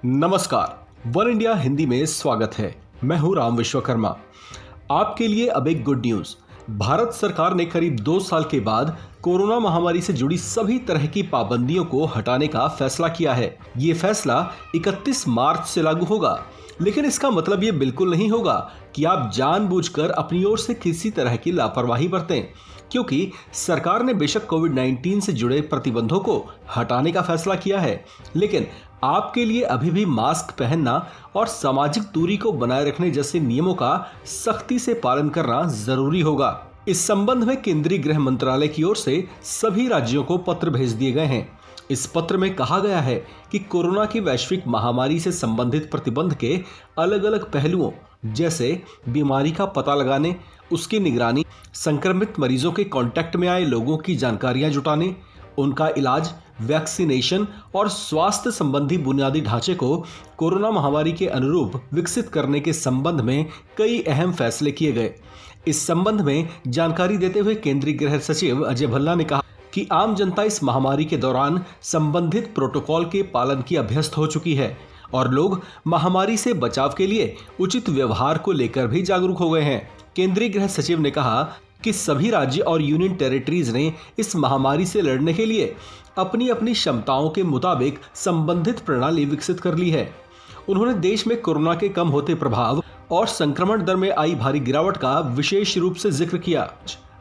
नमस्कार। One India Hindi में स्वागत है। मैं हूं राम विश्वकर्मा। आपके लिए अब एक गुड न्यूज। भारत सरकार ने करीब 2 साल के बाद कोरोना महामारी से जुड़ी सभी तरह की पाबंदियों को हटाने का फैसला किया है। ये फैसला 31 मार्च से लागू होगा, लेकिन इसका मतलब ये बिल्कुल नहीं होगा कि आप जानबूझकर अपनी ओर से किसी तरह की लापरवाही बरतें, क्योंकि सरकार ने बेशक कोविड-19 से जुड़े प्रतिबंधों को हटाने का फैसला किया है, लेकिन आपके लिए अभी भी मास्क पहनना और सामाजिक दूरी को बनाए रखने जैसे नियमों का सख्ती से पालन करना जरूरी होगा। इस संबंध में केंद्रीय गृह मंत्रालय की ओर से सभी राज्यों को पत्र भेज दिए गए हैं। इस पत्र में कहा गया है कि कोरोना की वैश्विक महामारी से संबंधित प्रतिबंध के अलग अलग पहलुओं जैसे बीमारी का पता लगाने, उसकी निगरानी, संक्रमित मरीजों के कांटेक्ट में आए लोगों की जानकारियां जुटाने, उनका इलाज, वैक्सीनेशन और स्वास्थ्य संबंधी बुनियादी ढांचे को कोरोना महामारी के अनुरूप विकसित करने के संबंध में कई अहम फैसले किए गए। इस संबंध में जानकारी देते हुए केंद्रीय गृह सचिव अजय भल्ला ने कहा कि आम जनता इस महामारी के दौरान संबंधित प्रोटोकॉल के पालन की अभ्यस्त हो चुकी है और लोग महामारी से बचाव के लिए उचित व्यवहार को लेकर भी जागरूक हो गए हैं। केंद्रीय गृह सचिव ने कहा कि सभी राज्य और यूनियन टेरिटरीज ने इस महामारी से लड़ने के लिए अपनी अपनी क्षमताओं के मुताबिक संबंधित प्रणाली विकसित कर ली है। उन्होंने देश में कोरोना के कम होते प्रभाव और संक्रमण दर में आई भारी गिरावट का विशेष रूप से जिक्र किया।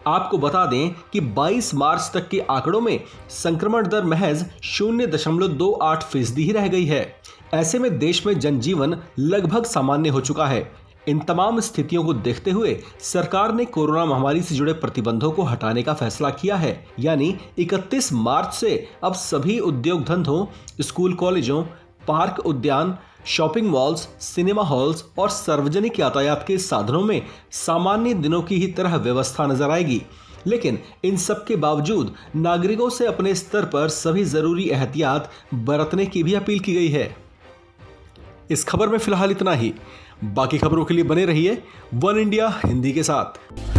आपको बता दें कि 22 मार्च तक के आंकड़ों में संक्रमण दर महज 0.28% ही रह गई है। ऐसे में देश में जनजीवन लगभग सामान्य हो चुका है। इन तमाम स्थितियों को देखते हुए सरकार ने कोरोना महामारी से जुड़े प्रतिबंधों को हटाने का फैसला किया है। यानी 31 मार्च से अब सभी उद्योग धंधों, स्कूल कॉलेजों, पार्क उद्यान, शॉपिंग मॉल्स, सिनेमा हॉल्स और सार्वजनिक यातायात के साधनों में सामान्य दिनों की ही तरह व्यवस्था नजर आएगी। लेकिन इन सब के बावजूद नागरिकों से अपने स्तर पर सभी जरूरी एहतियात बरतने की भी अपील की गई है। इस खबर में फिलहाल इतना ही। बाकी खबरों के लिए बने रहिए वन इंडिया हिंदी के साथ।